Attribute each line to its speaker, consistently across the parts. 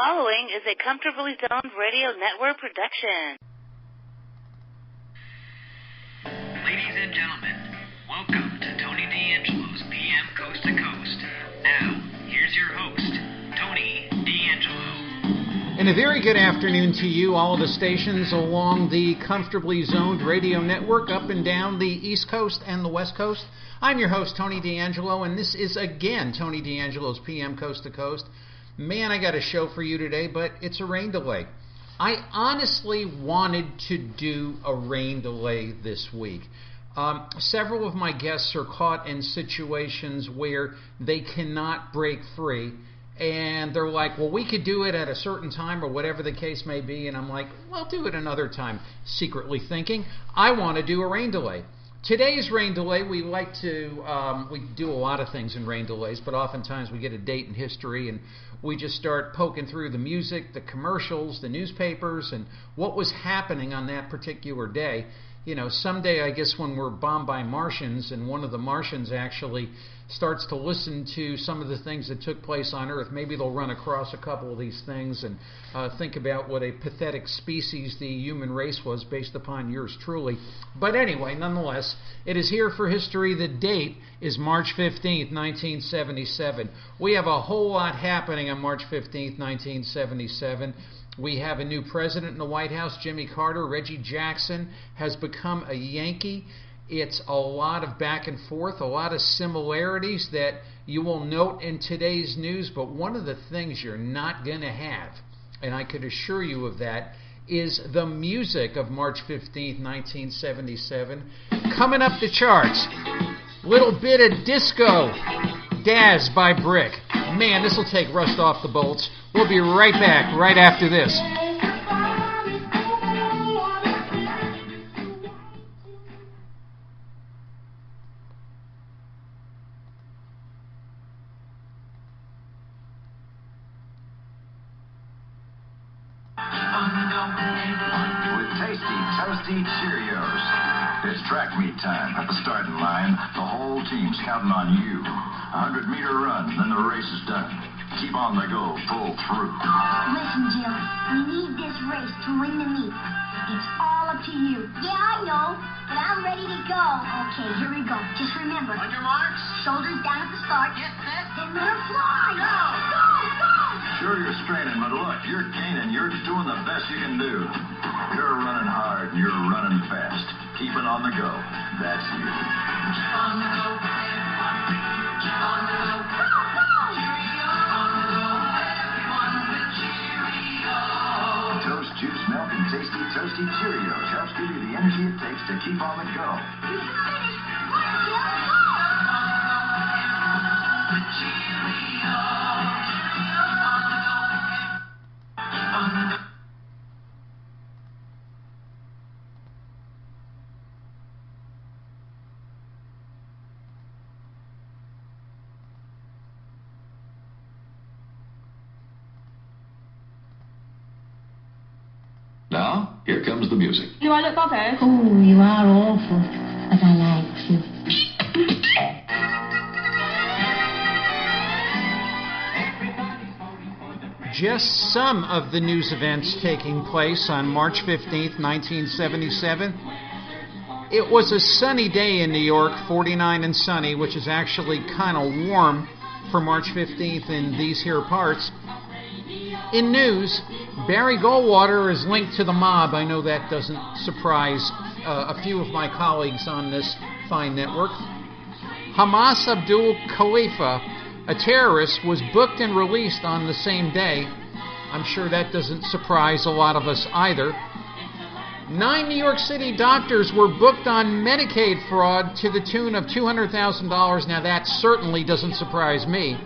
Speaker 1: following is a Comfortably Zoned Radio Network production.
Speaker 2: Ladies and gentlemen, welcome to Tony D'Angelo's PM Coast to Coast. Now, here's your host, Tony D'Angelo.
Speaker 3: And a very good afternoon to you, all of the stations along the Comfortably Zoned Radio Network, up and down the East Coast and the West Coast. I'm your host, Tony D'Angelo, and this is again Tony D'Angelo's PM Coast to Coast. Man, I got a show for you today, but it's a rain delay. I honestly wanted to do a rain delay this week. Several of my guests are caught in situations where they cannot break free, and they're like, well, we could do it at a certain time or whatever the case may be, and I'm like, well, do it another time, secretly thinking, I want to do a rain delay. Today's rain delay, we like to, we do a lot of things in rain delays, but oftentimes we get a date in history and we just start poking through the music, the commercials, the newspapers, and what was happening on that particular day. You know, someday, I guess, when we're bombed by Martians and one of the Martians actually starts to listen to some of the things that took place on Earth, maybe they'll run across a couple of these things and think about what a pathetic species the human race was based upon yours truly. But anyway, nonetheless, it is here for history. The date is March 15th, 1977. We have a whole lot happening on March 15th, 1977. We have a new president in the White House, Jimmy Carter. Reggie Jackson has become a Yankee. It's a lot of back and forth, a lot of similarities that you will note in today's news, but one of the things you're not going to have, and I could assure you of that, is the music of March 15th, 1977. Coming up the charts, little bit of disco, Daz by Brick. Man, this will take rust off the bolts. We'll be right back right after this.
Speaker 4: With tasty, toasty Cheerios. It's track meet time at the starting line. The whole team's counting on you. 100-meter run, then the race is done. Keep on the go, pull through.
Speaker 5: Listen, Jill, we need this race to win the meet. It's all up to you. Yeah, I know, but I'm ready to go. Okay, here we go. Just remember.
Speaker 2: On your marks.
Speaker 5: Shoulders down at the start.
Speaker 2: Get set.
Speaker 5: Then let her fly.
Speaker 2: Go!
Speaker 5: Go, go!
Speaker 4: Sure you're straining, but look, you're gaining. You're doing the best you can do. You're running hard and you're running fast. Keeping on the go. That's you.
Speaker 2: Keep on the go, everyone. Keep on the go.
Speaker 5: Go, go!
Speaker 2: Cheerios on the go, everyone with Cheerios.
Speaker 4: Toast, juice, milk, and tasty, toasty Cheerios helps give you the energy it takes to keep on the go.
Speaker 5: You can finish. Run, Jill, go!
Speaker 2: With Cheerios. Cheerios on the go. Keep on the go.
Speaker 6: Now, here comes the music.
Speaker 7: Do I look bothered?
Speaker 8: Oh, you are awful, but I like you.
Speaker 3: Just some of the news events taking place on March 15th, 1977. It was a sunny day in New York, 49 and sunny, which is actually kind of warm for March 15th in these here parts. In news, Barry Goldwater is linked to the mob. I know that doesn't surprise a few of my colleagues on this fine network. Hamas Abdul Khalifa, a terrorist, was booked and released on the same day. I'm sure that doesn't surprise a lot of us either. 9 New York City doctors were booked on Medicaid fraud to the tune of $200,000. Now that certainly doesn't surprise me.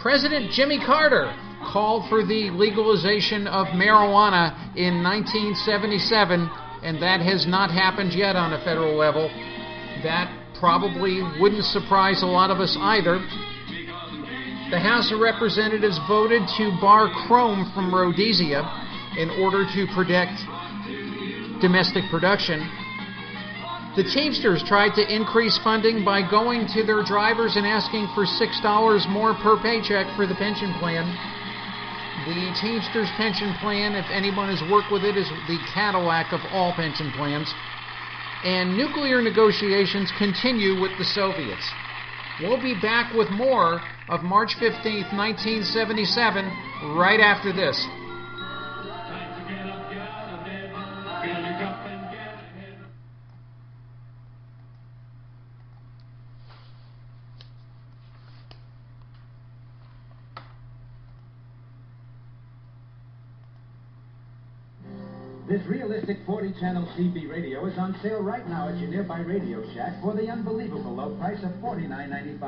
Speaker 3: President Jimmy Carter called for the legalization of marijuana in 1977, and that has not happened yet on a federal level. That probably wouldn't surprise a lot of us either. The House of Representatives voted to bar chrome from Rhodesia in order to protect domestic production. The Teamsters tried to increase funding by going to their drivers and asking for $6 more per paycheck for the pension plan. The Teamsters pension plan, if anyone has worked with it, is the Cadillac of all pension plans. And nuclear negotiations continue with the Soviets. We'll be back with more of March 15th, 1977, right after this.
Speaker 7: This realistic 40-channel CB radio is on sale right now at your nearby Radio Shack for the unbelievable low price of $49.95.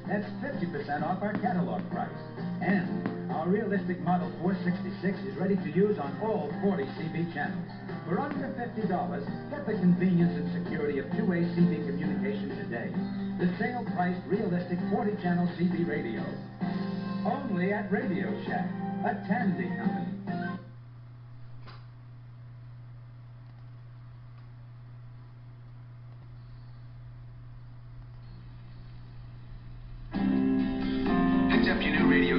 Speaker 7: That's 50% off our catalog price. And our realistic Model 466 is ready to use on all 40 CB channels. For under $50, get the convenience and security of two-way CB communication today. The sale-priced realistic 40-channel CB radio. Only at Radio Shack, a Tandy company.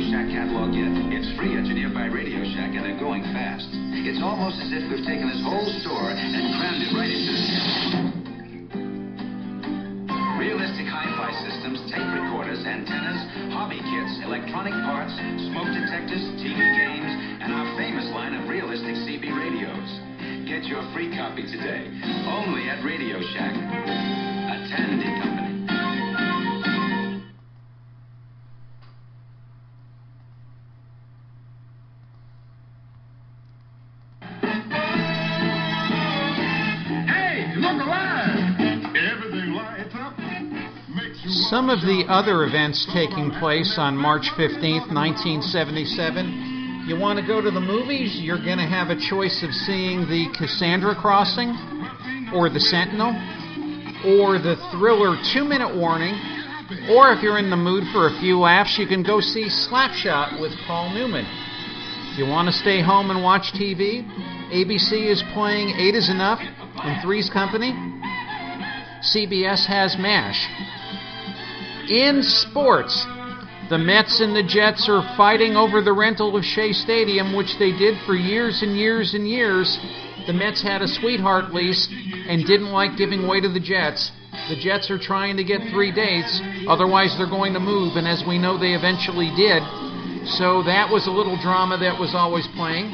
Speaker 6: Catalog yet. It's free at your nearby Radio Shack, and they're going fast. It's almost as if we've taken this whole store and crammed it right into this. Realistic hi-fi systems, tape recorders, antennas, hobby kits, electronic parts, smoke detectors, TV games, and our famous line of realistic CB radios. Get your free copy today, only at Radio Shack, a Tandy company.
Speaker 3: Some of the other events taking place on March 15th, 1977, you want to go to the movies, you're going to have a choice of seeing the Cassandra Crossing, or the Sentinel, or the thriller 2-Minute Warning, or if you're in the mood for a few laughs, you can go see Slapshot with Paul Newman. If you want to stay home and watch TV, ABC is playing 8 is Enough and Three's Company. CBS has MASH. In sports, the Mets and the Jets are fighting over the rental of Shea Stadium, which they did for years and years and years. The Mets had a sweetheart lease and didn't like giving way to the Jets. The Jets are trying to get 3 dates, otherwise they're going to move, and as we know, they eventually did. So that was a little drama that was always playing.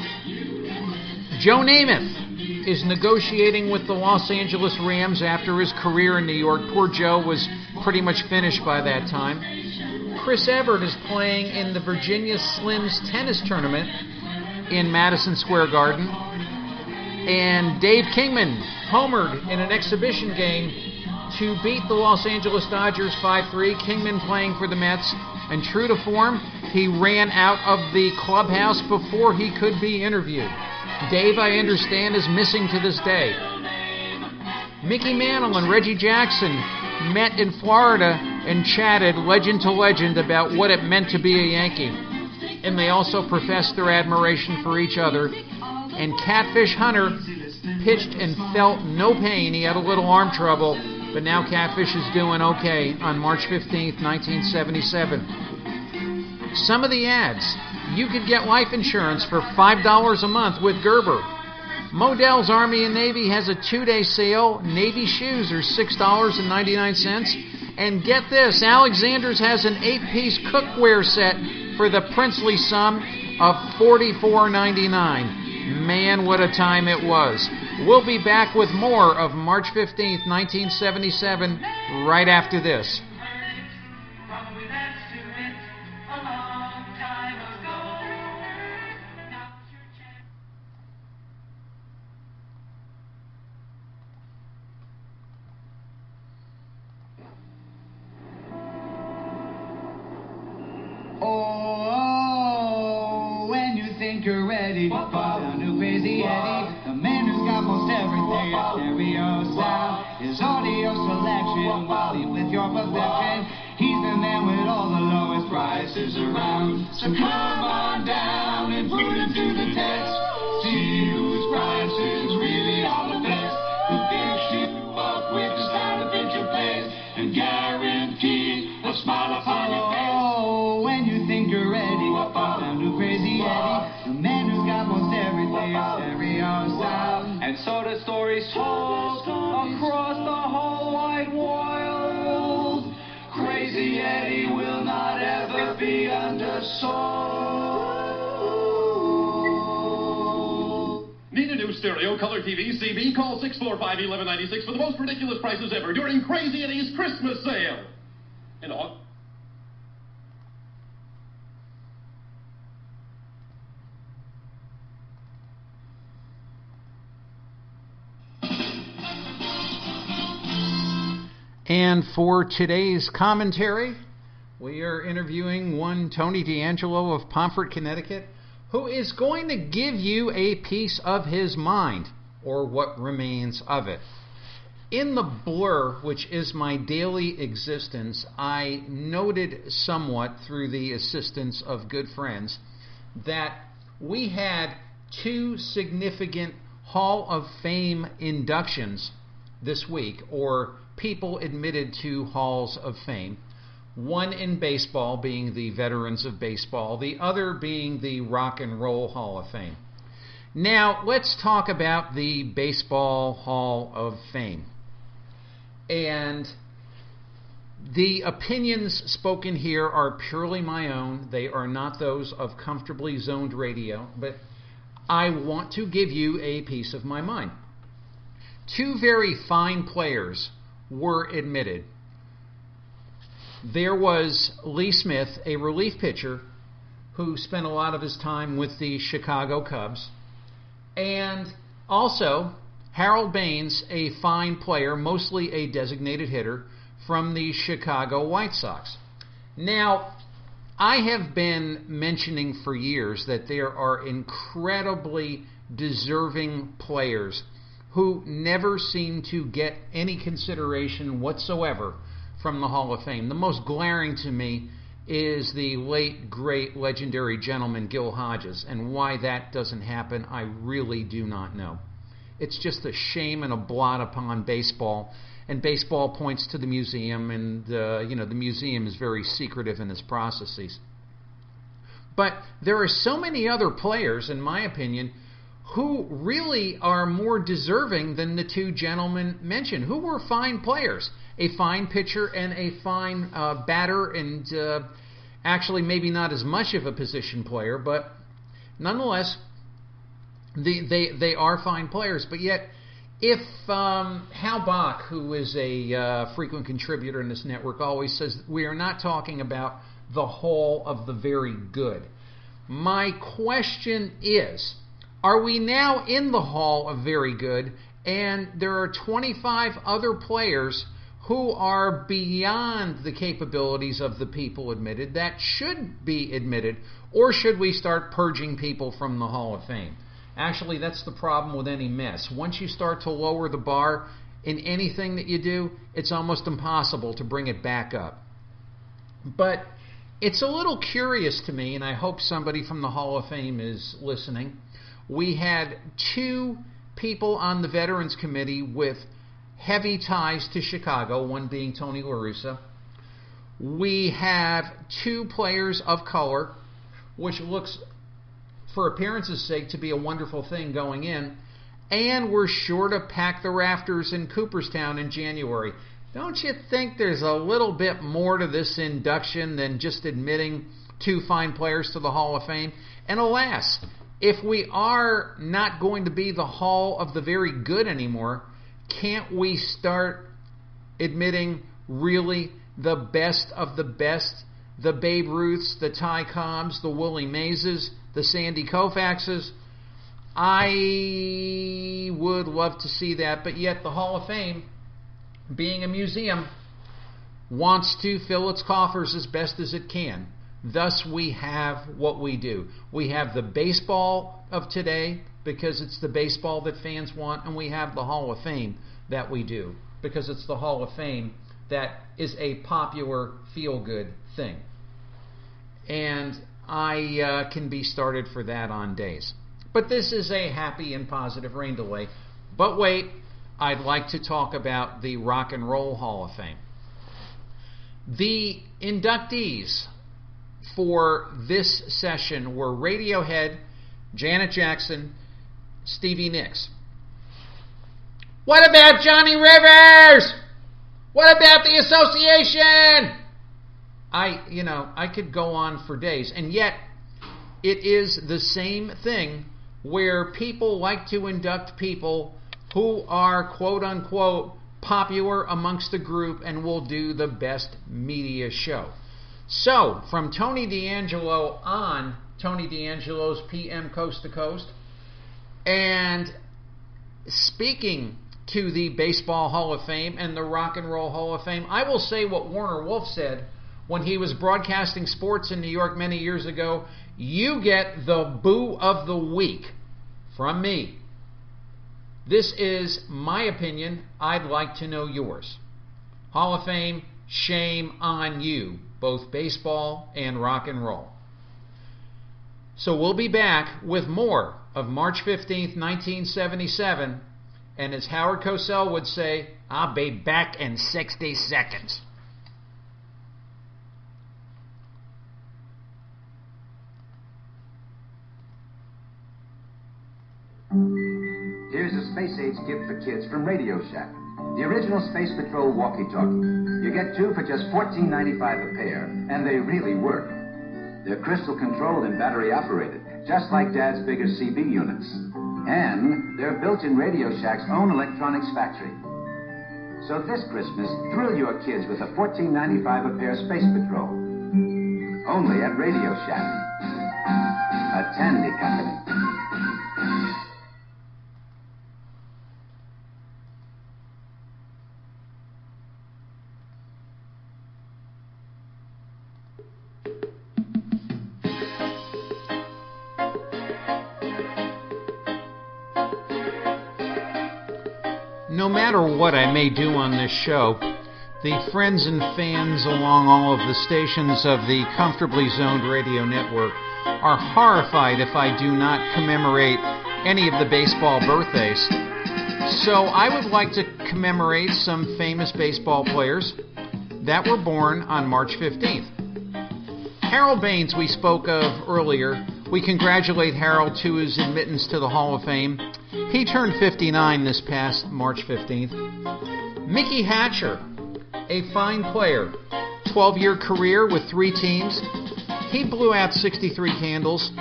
Speaker 3: Joe Namath is negotiating with the Los Angeles Rams after his career in New York. Poor Joe was pretty much finished by that time. Chris Evert is playing in the Virginia Slims tennis tournament in Madison Square Garden. And Dave Kingman homered in an exhibition game to beat the Los Angeles Dodgers 5-3. Kingman playing for the Mets. And true to form, he ran out of the clubhouse before he could be interviewed. Dave, I understand, is missing to this day. Mickey Mantle and Reggie Jackson met in Florida and chatted legend to legend about what it meant to be a Yankee. And they also professed their admiration for each other. And Catfish Hunter pitched and felt no pain. He had a little arm trouble, but now Catfish is doing okay on March 15th, 1977. Some of the ads. You could get life insurance for $5 a month with Gerber. Modell's Army and Navy has a 2-day sale. Navy shoes are $6.99. And get this, Alexander's has an 8-piece cookware set for the princely sum of $44.99. Man, what a time it was. We'll be back with more of March 15th, 1977, right after this.
Speaker 9: Oh, when you think you're ready for the new Crazy Eddie, the man who's got most everything, his stereo sound, his audio selection, Wally with your perfection. He's the man with all the lowest prices around. So come on down and put him to the test. See whose prices really are the best. Who picks you up with the style to fit your place and guarantee a smile upon your face. Oh, when you think you're ready for the new Crazy Eddie, And so the story's told across the whole wide world. Crazy Eddie will not ever be undersold.
Speaker 10: Need a new stereo color TV CB? Call 645-1196 for the most ridiculous prices ever during Crazy Eddie's Christmas sale. In August.
Speaker 3: And for today's commentary, we are interviewing one Tony D'Angelo of Pomfret, Connecticut, who is going to give you a piece of his mind, or what remains of it. In the blur, which is my daily existence, I noted somewhat through the assistance of good friends that we had two significant Hall of Fame inductions this week, or people admitted to halls of fame. One in baseball, being the Veterans of Baseball, the other being the Rock and Roll Hall of Fame. Now, let's talk about the Baseball Hall of Fame. And the opinions spoken here are purely my own. They are not those of Comfortably Zoned Radio, but I want to give you a piece of my mind. Two very fine players were admitted. There was Lee Smith, a relief pitcher who spent a lot of his time with the Chicago Cubs, and also Harold Baines, a fine player, mostly a designated hitter, from the Chicago White Sox. Now, I have been mentioning for years that there are incredibly deserving players who never seem to get any consideration whatsoever from the Hall of Fame. The most glaring to me is the late, great, legendary gentleman Gil Hodges, and why that doesn't happen, I really do not know. It's just a shame and a blot upon baseball, and baseball points to the museum, and the museum is very secretive in its processes. But there are so many other players, in my opinion, who really are more deserving than the two gentlemen mentioned, who were fine players, a fine pitcher and a fine batter, and actually maybe not as much of a position player, but nonetheless, they are fine players. But yet, if Hal Bach, who is a frequent contributor in this network, always says we are not talking about the Hall of the Very Good. My question is, are we now in the Hall of Very Good, and there are 25 other players who are beyond the capabilities of the people admitted that should be admitted, or should we start purging people from the Hall of Fame? Actually, that's the problem with any mess. Once you start to lower the bar in anything that you do, it's almost impossible to bring it back up. But it's a little curious to me, and I hope somebody from the Hall of Fame is listening. We had two people on the Veterans Committee with heavy ties to Chicago, one being Tony La Russa. We have two players of color, which looks, for appearance's sake, to be a wonderful thing going in. And we're sure to pack the rafters in Cooperstown in January. Don't you think there's a little bit more to this induction than just admitting two fine players to the Hall of Fame? And alas, if we are not going to be the Hall of the Very Good anymore, can't we start admitting really the best of the best? The Babe Ruths, the Ty Cobbs, the Willie Mazes, the Sandy Koufaxes. I would love to see that, but yet the Hall of Fame, being a museum, wants to fill its coffers as best as it can. Thus, we have what we do. We have the baseball of today, because it's the baseball that fans want, and we have the Hall of Fame that we do, because it's the Hall of Fame that is a popular feel-good thing. And I can be started for that on days. But this is a happy and positive rain delay. But wait, I'd like to talk about the Rock and Roll Hall of Fame. The inductees for this session were Radiohead, Janet Jackson, Stevie Nicks. What about Johnny Rivers? What about the association? I could go on for days, and yet it is the same thing where people like to induct people who are quote-unquote popular amongst the group and will do the best media show. So, from Tony D'Angelo on Tony D'Angelo's PM Coast to Coast, and speaking to the Baseball Hall of Fame and the Rock and Roll Hall of Fame, I will say what Warner Wolf said when he was broadcasting sports in New York many years ago. You get the Boo of the Week from me. This is my opinion. I'd like to know yours. Hall of Fame, shame on you, both baseball and rock and roll. So we'll be back with more of March 15th, 1977. And as Howard Cosell would say, I'll be back in 60 seconds.
Speaker 6: Here's a space-age gift for kids from Radio Shack. The original Space Patrol walkie-talkie. You get 2 for just $14.95 a pair, and they really work. They're crystal-controlled and battery-operated, just like Dad's bigger CB units. And they're built in Radio Shack's own electronics factory. So this Christmas, thrill your kids with a $14.95 a pair Space Patrol. Only at Radio Shack. A Tandy company.
Speaker 3: No matter what I may do on this show, the friends and fans along all of the stations of the Comfortably Zoned Radio Network are horrified if I do not commemorate any of the baseball birthdays. So I would like to commemorate some famous baseball players that were born on March 15th. Harold Baines we spoke of earlier. We congratulate Harold to his admittance to the Hall of Fame. He turned 59 this past March 15th. Mickey Hatcher, a fine player, 12-year career with 3 teams. He blew out 63 candles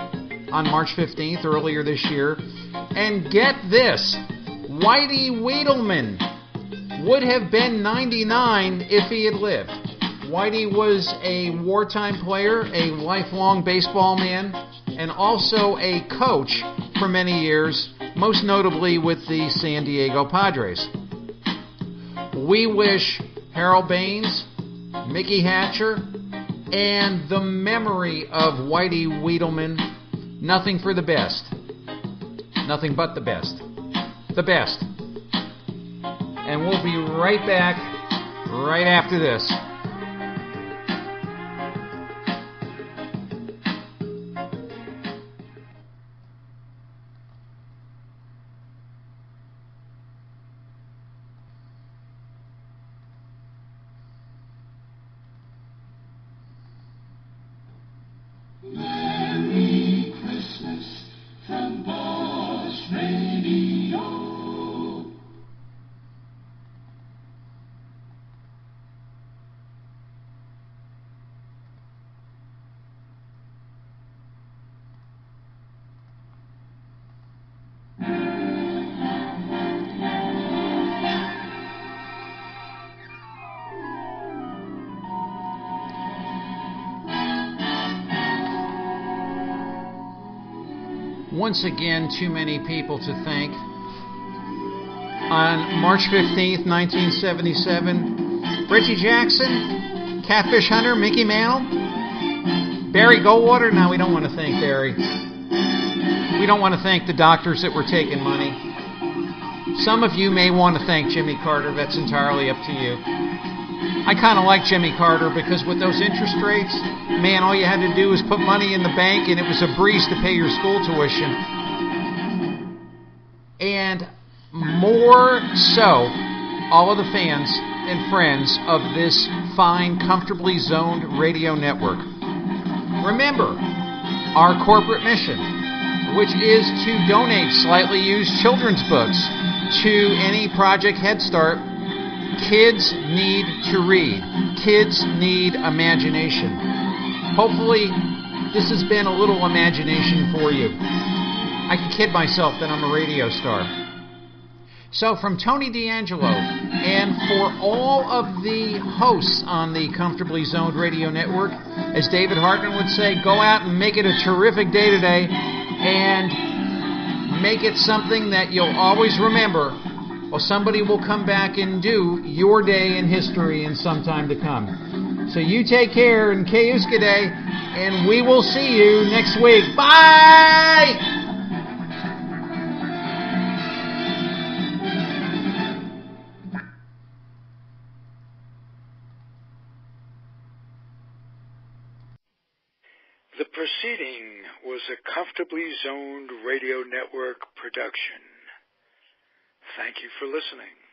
Speaker 3: on March 15th earlier this year. And get this, Whitey Wiedelman would have been 99 if he had lived. Whitey was a wartime player, a lifelong baseball man, and also a coach for many years, most notably with the San Diego Padres. We wish Harold Baines, Mickey Hatcher, and the memory of Whitey Wiedelman nothing for the best. Nothing but the best. The best. And we'll be right back right after this.
Speaker 11: Merry Christmas from Boss Radio.
Speaker 3: Once again, too many people to thank. On March 15th, 1977, Reggie Jackson, Catfish Hunter, Mickey Mantle, Barry Goldwater. No, we don't want to thank Barry. We don't want to thank the doctors that were taking money. Some of you may want to thank Jimmy Carter. That's entirely up to you. I kind of like Jimmy Carter because with those interest rates, man, all you had to do was put money in the bank and it was a breeze to pay your school tuition. And more so, all of the fans and friends of this fine, comfortably zoned radio network. Remember, our corporate mission, which is to donate slightly used children's books to any Project Head Start, kids need to read. Kids need imagination. Hopefully, this has been a little imagination for you. I can kid myself that I'm a radio star. So from Tony D'Angelo, and for all of the hosts on the Comfortably Zoned Radio Network, as David Hartman would say, go out and make it a terrific day today, and make it something that you'll always remember, or somebody will come back and do your day in history in some time to come. So you take care and Kayuska Day, and we will see you next week. Bye!
Speaker 12: The proceeding was a Comfortably Zoned Radio Network production. Thank you for listening.